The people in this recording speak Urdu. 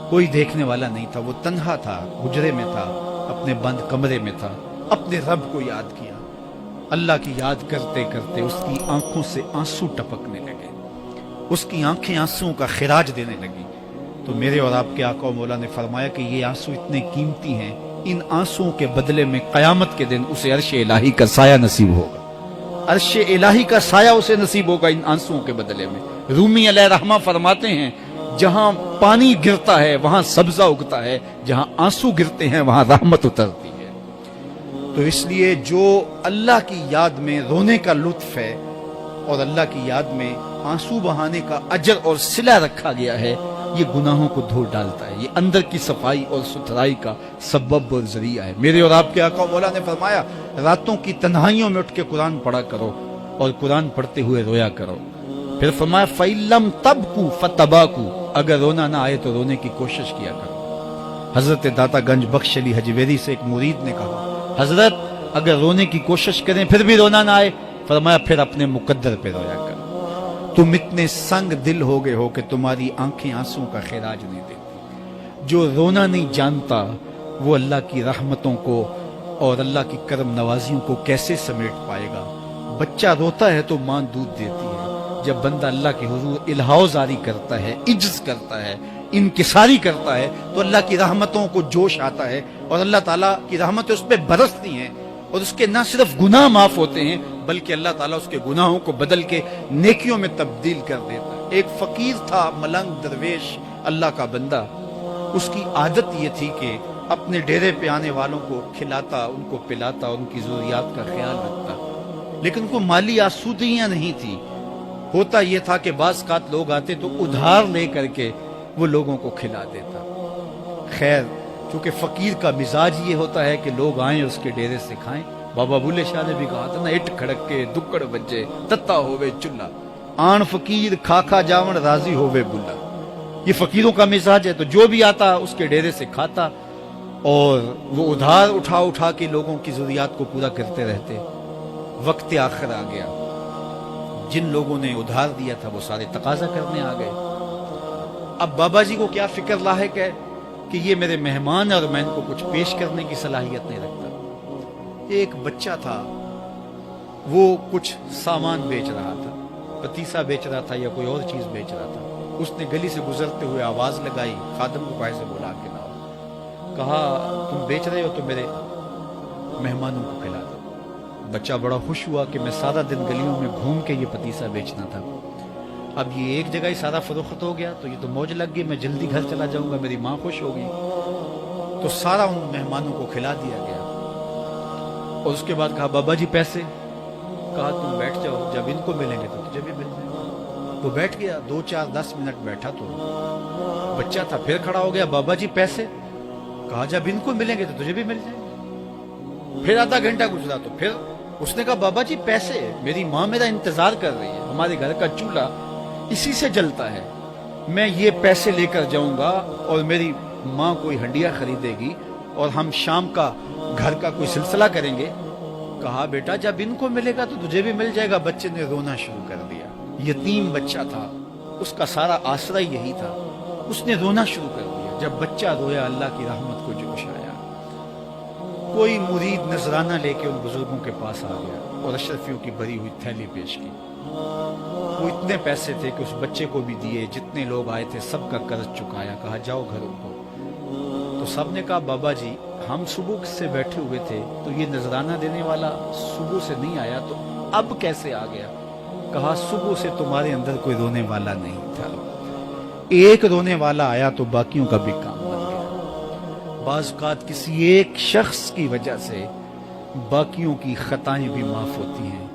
کوئی دیکھنے والا نہیں تھا، وہ تنہا تھا، حجرے میں تھا، اپنے بند کمرے میں تھا، اپنے رب کو یاد کیا۔ اللہ کی یاد کرتے کرتے اس کی آنکھوں سے آنسو ٹپکنے لگے، اس کی آنکھیں آنسوؤں کا خراج دینے لگی۔ تو میرے اور آپ کے آقا و مولا نے فرمایا کہ یہ آنسو اتنے قیمتی ہیں، ان آنسوؤں کے بدلے میں قیامت کے دن اسے عرش الہی کا سایہ نصیب ہوگا، عرش الہی کا سایہ اسے نصیب ہوگا ان آنسوؤں کے بدلے میں۔ رومی علیہ رحمہ فرماتے ہیں جہاں پانی گرتا ہے وہاں سبزہ اگتا ہے، جہاں آنسو گرتے ہیں وہاں رحمت اترتی ہے۔ تو اس لیے جو اللہ کی یاد میں رونے کا لطف ہے اور اللہ کی یاد میں آنسو بہانے کا اجر اور صلہ رکھا گیا ہے، یہ گناہوں کو دھو ڈالتا ہے، یہ اندر کی صفائی اور ستھرائی کا سبب اور ذریعہ ہے۔ میرے اور آپ کے آقا مولا نے فرمایا راتوں کی تنہائیوں میں اٹھ کے قرآن پڑھا کرو اور قرآن پڑھتے ہوئے رویا کرو۔ پھر فرمایا فَإِلَّمْ تَبْكُوا فَتَبَاكُوا، اگر رونا نہ آئے تو رونے کی کوشش کیا کرو۔ حضرت داتا گنج بخش علی حجویری سے ایک مرید نے کہا حضرت اگر رونے کی کوشش کریں پھر بھی رونا نہ آئے، فرمایا پھر اپنے مقدر پہ رویا کرو۔ تم اتنے سنگ دل ہو گئے ہو کہ تمہاری آنکھیں آنسوں کا خراج نہیں دیتی۔ جو رونا نہیں جانتا وہ اللہ کی رحمتوں کو اور اللہ کی کرم نوازیوں کو کیسے سمیٹ پائے گا؟ بچہ روتا ہے تو ماں دودھ دیتی ہے، جب بندہ اللہ کے حضور الہو زاری کرتا ہے، عجز کرتا ہے، انکساری کرتا ہے تو اللہ کی رحمتوں کو جوش آتا ہے اور اللہ تعالیٰ کی رحمتیں اس پہ برستی ہیں اور اس کے نہ صرف گناہ معاف ہوتے ہیں بلکہ اللہ تعالیٰ اس کے گناہوں کو بدل کے نیکیوں میں تبدیل کر دیتا ہے۔ ایک فقیر تھا، ملنگ درویش، اللہ کا بندہ، اس کی عادت یہ تھی کہ اپنے ڈیرے پہ آنے والوں کو کھلاتا، ان کو پلاتا، ان کی ضروریات کا خیال رکھتا، لیکن کو مالی آسودگیاں نہیں تھی۔ ہوتا یہ تھا کہ بعض اوقات لوگ آتے تو ادھار لے کر کے وہ لوگوں کو کھلا دیتا۔ خیر چونکہ فقیر کا مزاج یہ ہوتا ہے کہ لوگ آئیں اس کے ڈیرے سے کھائیں۔ بابا بلے شاہ نے بھی کہا تھا نا، اٹ کھڑک کے دکڑ بجے تتا ہووے چلا، آن فقیر کھا کھا جاون راضی ہووے بلا۔ یہ فقیروں کا مزاج ہے، تو جو بھی آتا اس کے ڈیرے سے کھاتا اور وہ ادھار اٹھا اٹھا کے لوگوں کی ضروریات کو پورا کرتے رہتے۔ وقت آخر آ گیا، جن لوگوں نے ادھار دیا تھا وہ سارے تقاضا کرنے آ گئے۔ اب بابا جی کو کیا فکر لاحق ہے کہ یہ میرے مہمان اور میں ان کو کچھ پیش کرنے کی صلاحیت نہیں رکھتا۔ ایک بچہ تھا، وہ کچھ سامان بیچ رہا تھا، پتیسا بیچ رہا تھا یا کوئی اور چیز بیچ رہا تھا۔ اس نے گلی سے گزرتے ہوئے آواز لگائی، خادم کو پائے سے بلا کے لاؤ، کہا تم بیچ رہے ہو تو میرے مہمانوں کو کھلا دو۔ بچہ بڑا خوش ہوا کہ میں سارا دن گلیوں میں گھوم کے یہ پتیسا بیچنا تھا، اب یہ ایک جگہ ہی سارا فروخت ہو گیا تو یہ تو موج لگ گئی، میں جلدی گھر چلا جاؤں گا، میری ماں خوش ہوگی۔ تو سارا ان مہمانوں کو کھلا دیا گیا اور اس کے بعد کہا بابا جی پیسے؟ کہا تم بیٹھ جاؤ، جب ان کو ملیں گے تو تجھے بھی مل جائیں گے۔ وہ بیٹھ گیا، 2 4 10 منٹ بیٹھا تو بچہ تھا، پھر کھڑا ہو گیا، بابا جی پیسے؟ کہا جب ان کو ملیں گے تو تجھے بھی مل جائیں گے۔ پھر آدھا گھنٹہ گزرا تو پھر اس نے کہا بابا جی پیسے؟ میری ماں میرا انتظار کر رہی ہے، ہمارے گھر کا چولہا اسی سے جلتا ہے، میں یہ پیسے لے کر جاؤں گا اور میری ماں کوئی ہنڈیا خریدے گی اور ہم شام کا گھر کا کوئی سلسلہ کریں گے۔ کہا بیٹا جب ان کو ملے گا تو تجھے بھی مل جائے گا۔ بچے نے رونا شروع کر دیا، یتیم بچہ تھا، اس کا سارا آسرا یہی تھا، اس نے رونا شروع کر دیا۔ جب بچہ رویا اللہ کی رحمت کو جوش آیا، کوئی مرید نذرانہ لے کے ان بزرگوں کے پاس آ گیا اور اشرفیوں کی بھری ہوئی تھیلی پیش کی۔ وہ اتنے پیسے تھے کہ اس بچے کو بھی دیے، جتنے لوگ آئے تھے سب کا قرض چکایا، کہا جاؤ گھروں کو۔ تو سب نے کہا بابا جی ہم صبح سے بیٹھے ہوئے تھے تو یہ نذرانہ دینے والا صبح سے نہیں آیا، تو اب کیسے آ گیا؟ کہا صبح سے تمہارے اندر کوئی رونے والا نہیں تھا، ایک رونے والا آیا تو باقیوں کا بھی کام بن گیا۔ بعض اوقات کسی ایک شخص کی وجہ سے باقیوں کی خطائیں بھی معاف ہوتی ہیں۔